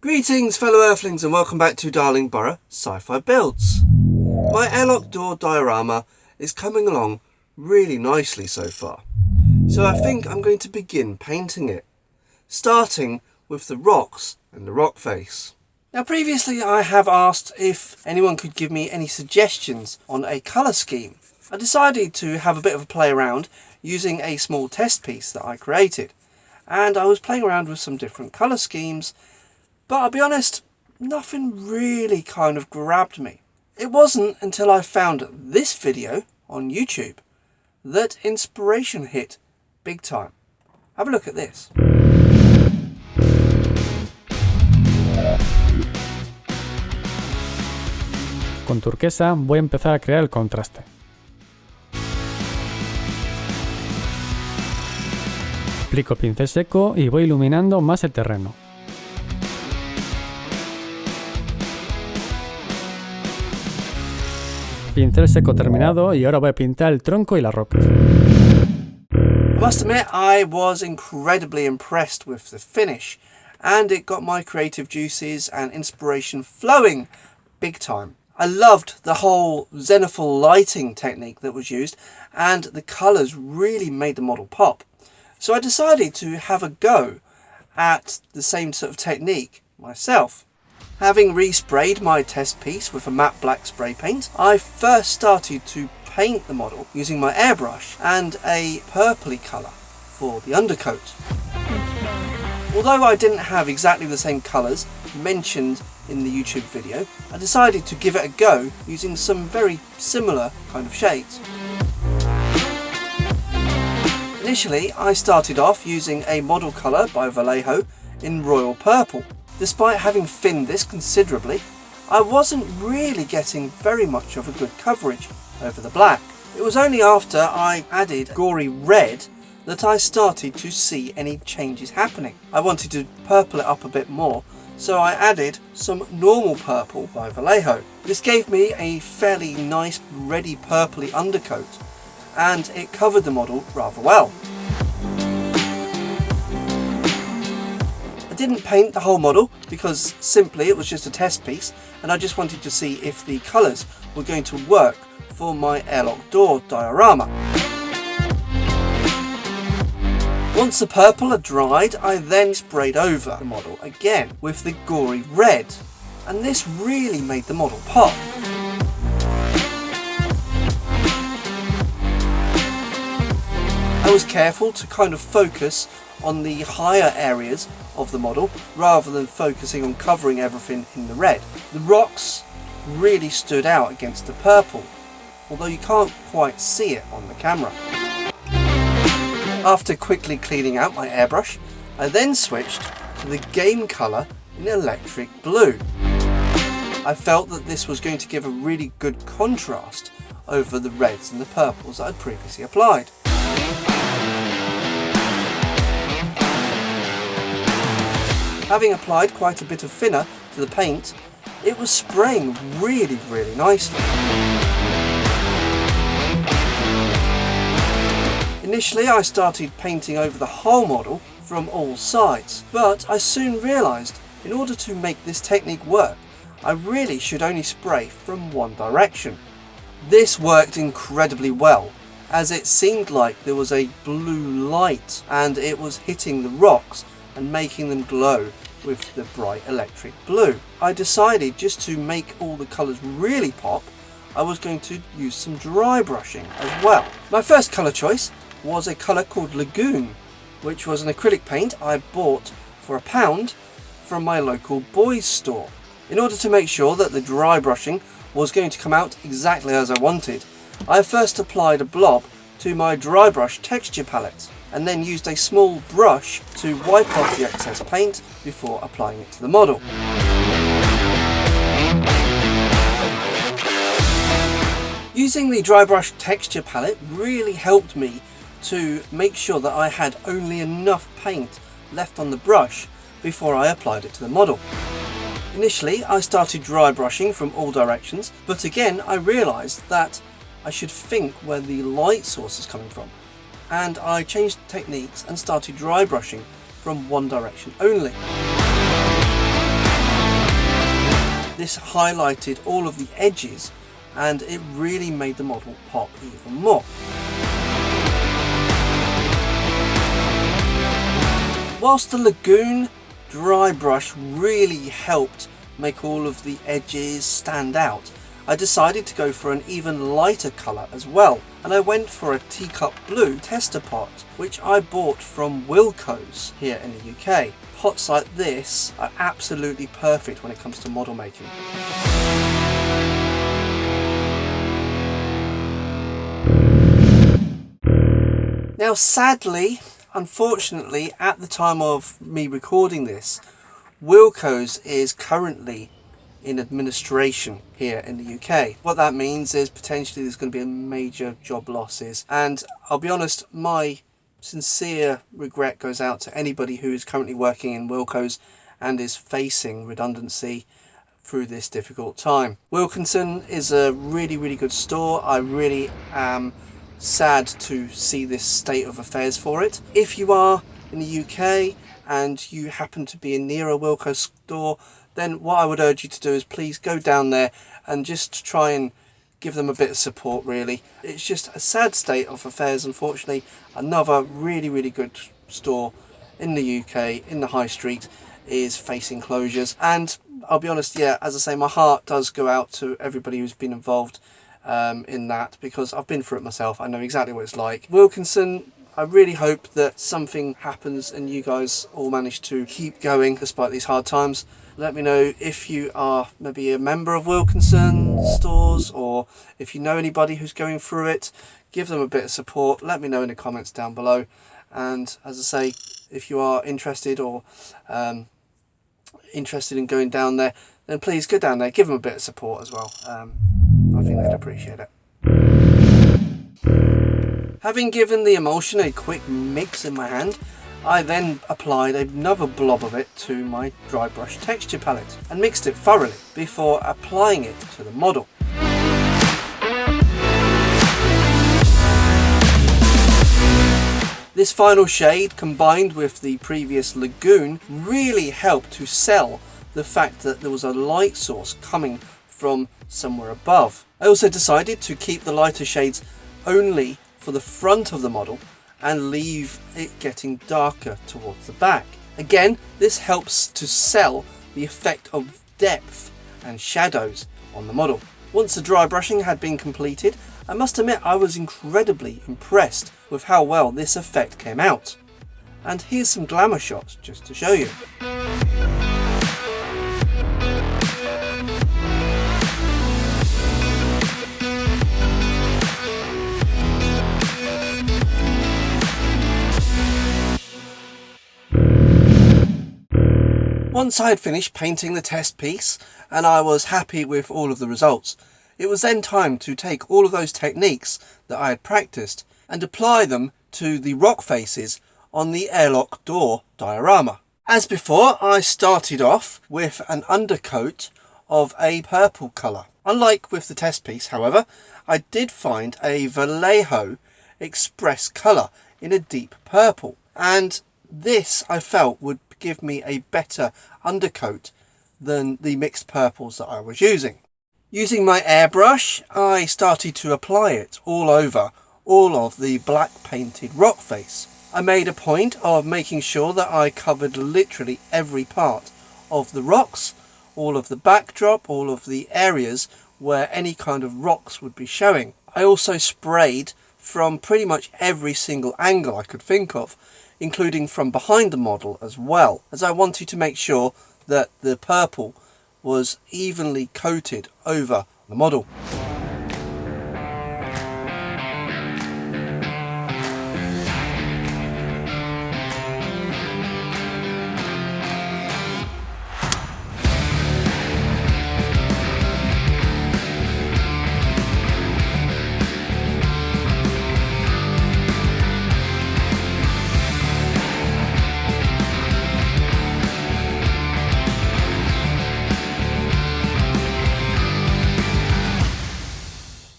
Greetings fellow Earthlings and welcome back to Darlingbrough Sci-Fi Builds. My airlock door diorama is coming along really nicely so far, so I think I'm going to begin painting it, starting with the rocks and the rock face. Now previously I have asked if anyone could give me any suggestions on a colour scheme. I decided to have a bit of a play around using a small test piece that I created, and I was playing around with some different colour schemes. But I'll be honest, nothing really kind of grabbed me. It wasn't until I found this video on YouTube that inspiration hit big time. Have a look at this. Con turquesa voy a empezar a crear el contraste. Aplico pincel seco y voy iluminando más el terreno. Pincel seco terminado y ahora voy a pintar el tronco y las rocas. I must admit I was incredibly impressed with the finish, and it got my creative juices and inspiration flowing big time. I loved the whole zenithal lighting technique that was used, and the colours really made the model pop. So I decided to have a go at the same sort of technique myself. Having resprayed my test piece with a matte black spray paint, I first started to paint the model using my airbrush and a purpley colour for the undercoat. Although I didn't have exactly the same colours mentioned in the YouTube video, I decided to give it a go using some very similar kind of shades. Initially, I started off using a model colour by Vallejo in royal purple. Despite having thinned this considerably, I wasn't really getting very much of a good coverage over the black. It was only after I added gory red that I started to see any changes happening. I wanted to purple it up a bit more, so I added some normal purple by Vallejo. This gave me a fairly nice reddy purpley undercoat, and it covered the model rather well. I didn't paint the whole model because simply it was just a test piece, and I just wanted to see if the colours were going to work for my airlock door diorama. Once the purple had dried, I then sprayed over the model again with the gory red, and this really made the model pop. I was careful to kind of focus on the higher areas of the model rather than focusing on covering everything in the red. The rocks really stood out against the purple, although you can't quite see it on the camera. After quickly cleaning out my airbrush, I then switched to the game colour in electric blue. I felt that this was going to give a really good contrast over the reds and the purples that I'd previously applied. Having applied quite a bit of thinner to the paint, it was spraying really nicely. Initially I started painting over the whole model from all sides, but I soon realised in order to make this technique work, I really should only spray from one direction. This worked incredibly well, as it seemed like there was a blue light and it was hitting the rocks and making them glow with the bright electric blue. I decided just to make all the colours really pop, I was going to use some dry brushing as well. My first colour choice was a colour called Lagoon, which was an acrylic paint I bought for £1 from my local boys store. In order to make sure that the dry brushing was going to come out exactly as I wanted, I first applied a blob to my dry brush texture palette, and then used a small brush to wipe off the excess paint before applying it to the model. Using the dry brush texture palette really helped me to make sure that I had only enough paint left on the brush before I applied it to the model. Initially I started dry brushing from all directions, but again I realised that I should think where the light source is coming from, and I changed techniques and started dry brushing from one direction only. highlighted all of the edges, and it really made the model pop even more. Whilst the Lagoon dry brush really helped make all of the edges stand out, I decided to go for an even lighter colour as well, and I went for a teacup blue tester pot, which I bought from Wilkos here in the UK. Pots like this are absolutely perfect when it comes to model making. Now sadly, unfortunately, at the time of me recording this, Wilkos is currently in administration here in the UK. What that means is potentially there's going to be major job losses, and I'll be honest, my sincere regret goes out to anybody who is currently working in Wilkos and is facing redundancy through this difficult time. Wilkinson is a really good store. I really am sad to see this state of affairs for it. If you are in the UK and you happen to be near a Wilkos store, then what I would urge you to do is please go down there and just try and give them a bit of support, really. It's just a sad state of affairs, unfortunately. Another really good store in the UK, in the high street, is facing closures. And I'll be honest, yeah, as I say, my heart does go out to everybody who's been involved in that, because I've been through it myself. I know exactly what it's like. Wilkinson, I really hope that something happens and you guys all manage to keep going despite these hard times. Let me know if you are maybe a member of Wilkinson stores, or if you know anybody who's going through it. Give them a bit of support. Let me know in the comments down below. And as I say, if you are interested or interested in going down there, then please go down there. Give them a bit of support as well. I think they'd appreciate it. Having given the emulsion a quick mix in my hand, I then applied another blob of it to my dry brush texture palette and mixed it thoroughly before applying it to the model. This final shade, combined with the previous Lagoon, really helped to sell the fact that there was a light source coming from somewhere above. I also decided to keep the lighter shades only for the front of the model and leave it getting darker towards the back. Again, this helps to sell the effect of depth and shadows on the model. Once the dry brushing had been completed, I must admit I was incredibly impressed with how well this effect came out. And here's some glamour shots just to show you. Once I had finished painting the test piece and I was happy with all of the results, it was then time to take all of those techniques that I had practiced and apply them to the rock faces on the airlock door diorama. As before, I started off with an undercoat of a purple colour. Unlike with the test piece, however, I did find a Vallejo Express colour in a deep purple, and this I felt would give me a better undercoat than the mixed purples that I was using. Using my airbrush, I started to apply it all over all of the black painted rock face. I made a point of making sure that I covered literally every part of the rocks, all of the backdrop, all of the areas where any kind of rocks would be showing. I also sprayed from pretty much every single angle I could think of, including from behind the model as well, as I wanted to make sure that the purple was evenly coated over the model.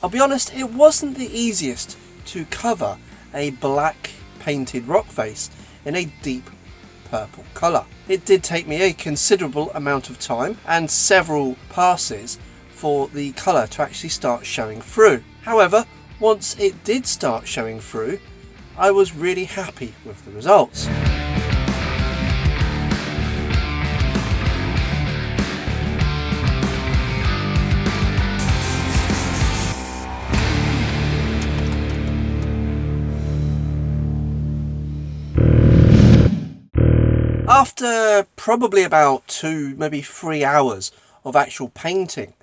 I'll be honest, it wasn't the easiest to cover a black painted rock face in a deep purple colour. It did take me a considerable amount of time and several passes for the colour to actually start showing through. However, once it did start showing through, I was really happy with the results. After probably about 2, maybe 3 hours of actual painting,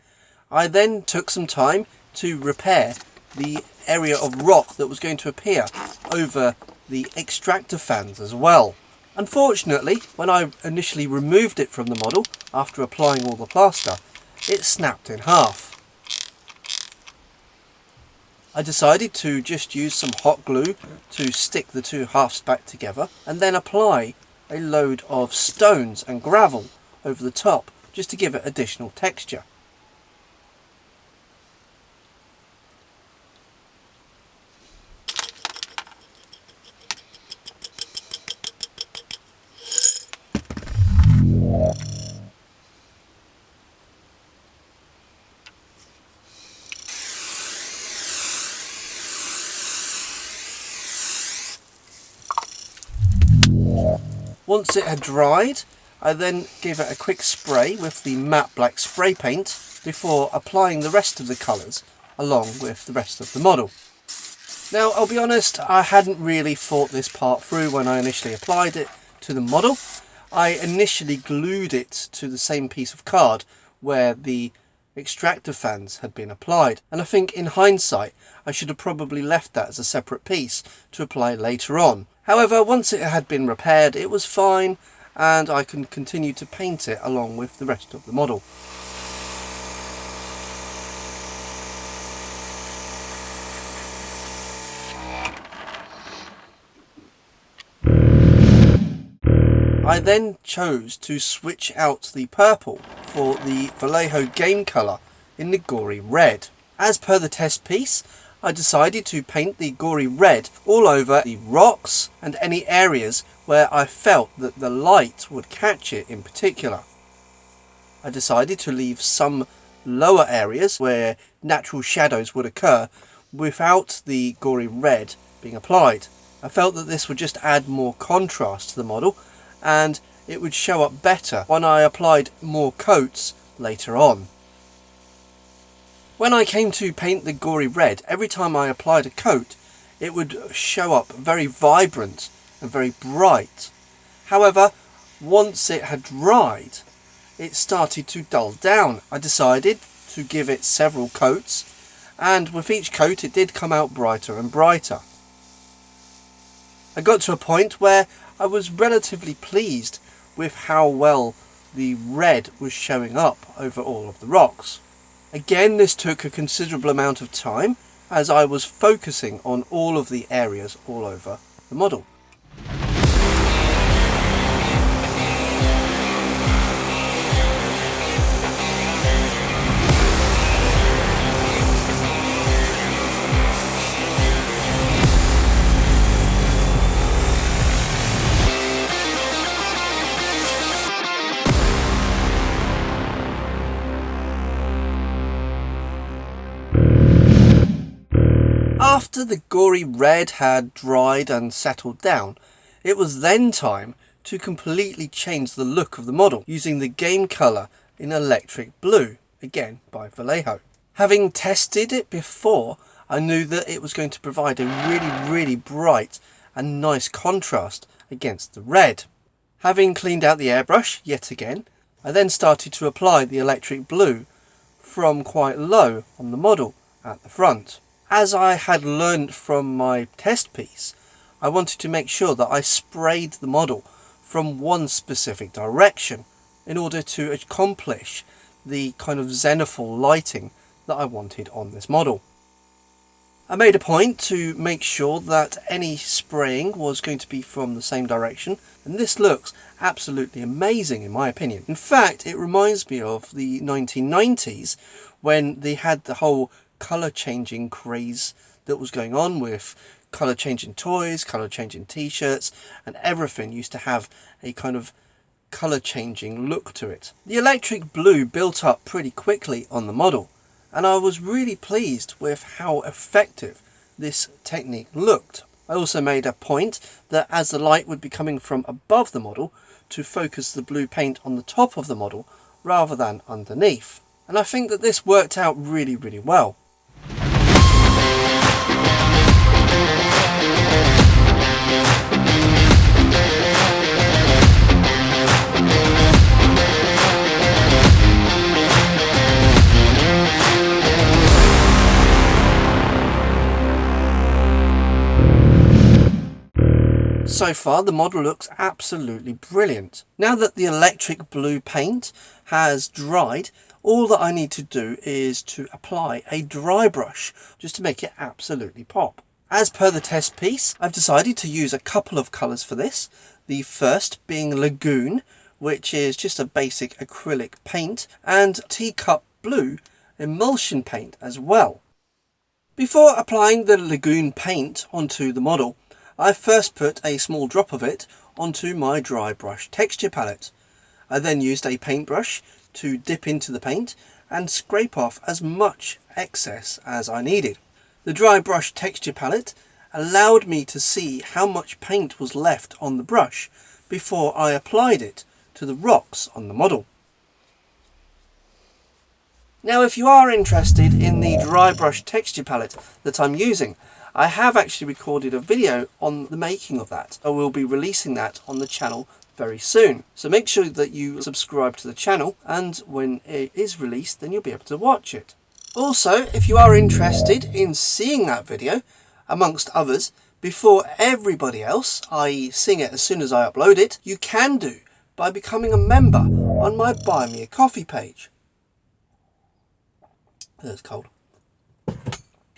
I then took some time to repair the area of rock that was going to appear over the extractor fans as well. Unfortunately, when I initially removed it from the model after applying all the plaster, it snapped in half. I decided to just use some hot glue to stick the two halves back together and then apply a load of stones and gravel over the top just to give it additional texture. Once it had dried, I then gave it a quick spray with the matte black spray paint before applying the rest of the colours along with the rest of the model. Now, I'll be honest, I hadn't really thought this part through when I initially applied it to the model. I initially glued it to the same piece of card where the extractor fans had been applied, and I think in hindsight I should have probably left that as a separate piece to apply later on. However, once it had been repaired, it was fine and I can continue to paint it along with the rest of the model. I then chose to switch out the purple for the Vallejo game colour in the gory red. As per the test piece, I decided to paint the gory red all over the rocks and any areas where I felt that the light would catch it in particular. I decided to leave some lower areas where natural shadows would occur without the gory red being applied. I felt that this would just add more contrast to the model and it would show up better when I applied more coats later on. When I came to paint the gory red, every time I applied a coat, it would show up very vibrant and very bright. However, once it had dried, it started to dull down. I decided to give it several coats, and with each coat it did come out brighter and brighter. I got to a point where I was relatively pleased with how well the red was showing up over all of the rocks. Again, this took a considerable amount of time as I was focusing on all of the areas all over the model. After the gory red had dried and settled down, it was then time to completely change the look of the model using the game colour in electric blue, again by Vallejo. Having tested it before, I knew that it was going to provide a really bright and nice contrast against the red. Having cleaned out the airbrush yet again, I then started to apply the electric blue from quite low on the model at the front. As I had learned from my test piece, I wanted to make sure that I sprayed the model from one specific direction in order to accomplish the kind of zenithal lighting that I wanted on this model. I made a point to make sure that any spraying was going to be from the same direction, and this looks absolutely amazing in my opinion. In fact, it reminds me of the 1990s when they had the whole colour changing craze that was going on with colour changing toys, colour changing t-shirts, and everything used to have a kind of colour changing look to it. The electric blue built up pretty quickly on the model, and I was really pleased with how effective this technique looked. I also made a point that as the light would be coming from above the model, to focus the blue paint on the top of the model rather than underneath. And I think that this worked out really, really well. So far the model looks absolutely brilliant. Now that the electric blue paint has dried, all that I need to do is to apply a dry brush just to make it absolutely pop. As per the test piece, I've decided to use a couple of colours for this. The first being Lagoon, which is just a basic acrylic paint, and Teacup Blue emulsion paint as well. Before applying the Lagoon paint onto the model, I first put a small drop of it onto my dry brush texture palette. I then used a paintbrush to dip into the paint and scrape off as much excess as I needed. The dry brush texture palette allowed me to see how much paint was left on the brush before I applied it to the rocks on the model. Now, if you are interested in the dry brush texture palette that I'm using, I have actually recorded a video on the making of that. I will be releasing that on the channel very soon. So make sure that you subscribe to the channel, and when it is released, then you'll be able to watch it. Also, if you are interested in seeing that video, amongst others, before everybody else, i.e. seeing it as soon as I upload it, you can do by becoming a member on my Buy Me a Coffee page. That's cold.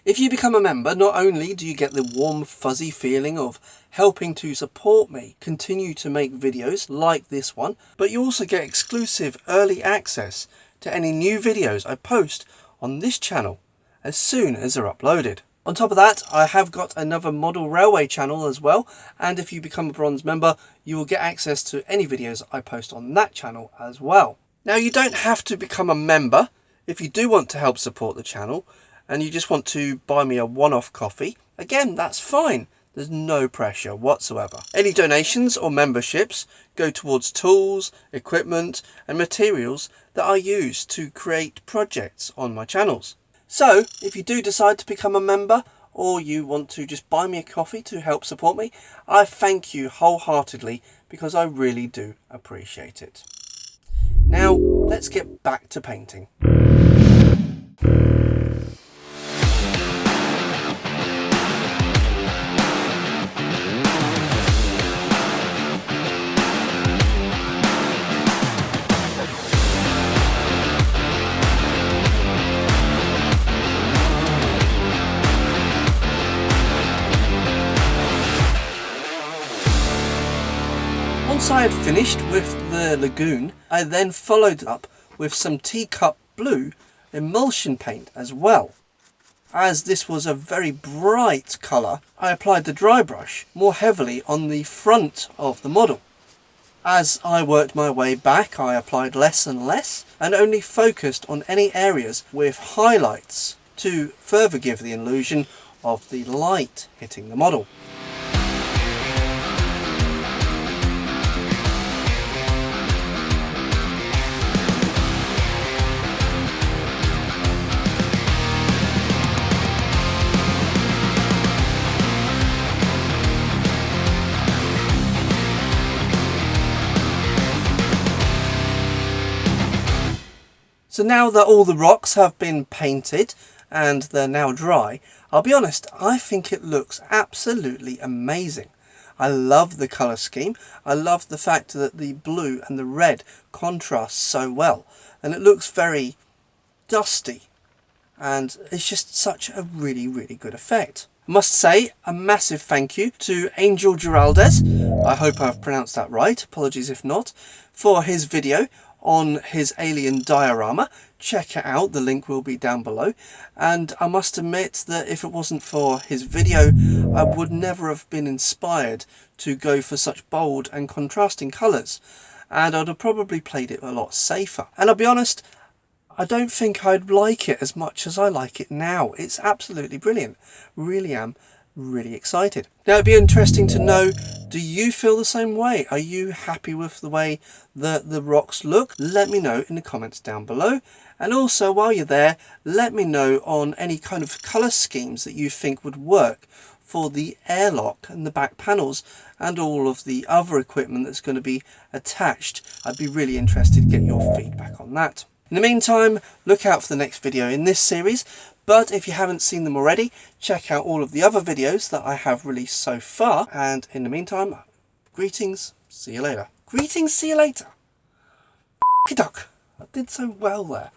If you become a member, not only do you get the warm, fuzzy feeling of helping to support me continue to make videos like this one, but you also get exclusive early access to any new videos I post on this channel as soon as they're uploaded. On top of that, I have got another model railway channel as well, and if you become a bronze member, you will get access to any videos I post on that channel as well. Now, you don't have to become a member if you do want to help support the channel, and you just want to buy me a one-off coffee. Again, that's fine. There's no pressure whatsoever. Any donations or memberships go towards tools, equipment and materials that I use to create projects on my channels. So if you do decide to become a member, or you want to just buy me a coffee to help support me, I thank you wholeheartedly because I really do appreciate it. Now let's get back to painting. Once I had finished with the Lagoon, I then followed up with some Teacup Blue emulsion paint as well. As this was a very bright colour, I applied the dry brush more heavily on the front of the model. As I worked my way back, I applied less and less and only focused on any areas with highlights to further give the illusion of the light hitting the model. So now that all the rocks have been painted and they're now dry, I'll be honest, I think it looks absolutely amazing. I love the colour scheme. I love the fact that the blue and the red contrast so well, and it looks very dusty, and it's just such a really, really good effect. I must say a massive thank you to Angel Giraldez, I hope I've pronounced that right, apologies if not, for his video on his Alien diorama. Check it out, the link will be down below. And I must admit that if it wasn't for his video, I would never have been inspired to go for such bold and contrasting colours, and I'd have probably played it a lot safer. And I'll be honest, I don't think I'd like it as much as I like it now. It's absolutely brilliant. Really am really excited. Now it'd be interesting to know, do you feel the same way? Are you happy with the way that the rocks look? Let me know in the comments down below. And also, while you're there, let me know on any kind of colour schemes that you think would work for the airlock and the back panels and all of the other equipment that's going to be attached. I'd be really interested to get your feedback on that. In the meantime, look out for the next video in this series, but if you haven't seen them already, check out all of the other videos that I have released so far. And in the meantime, greetings, see you later. Greetings, see you later. F***y duck. I did so well there.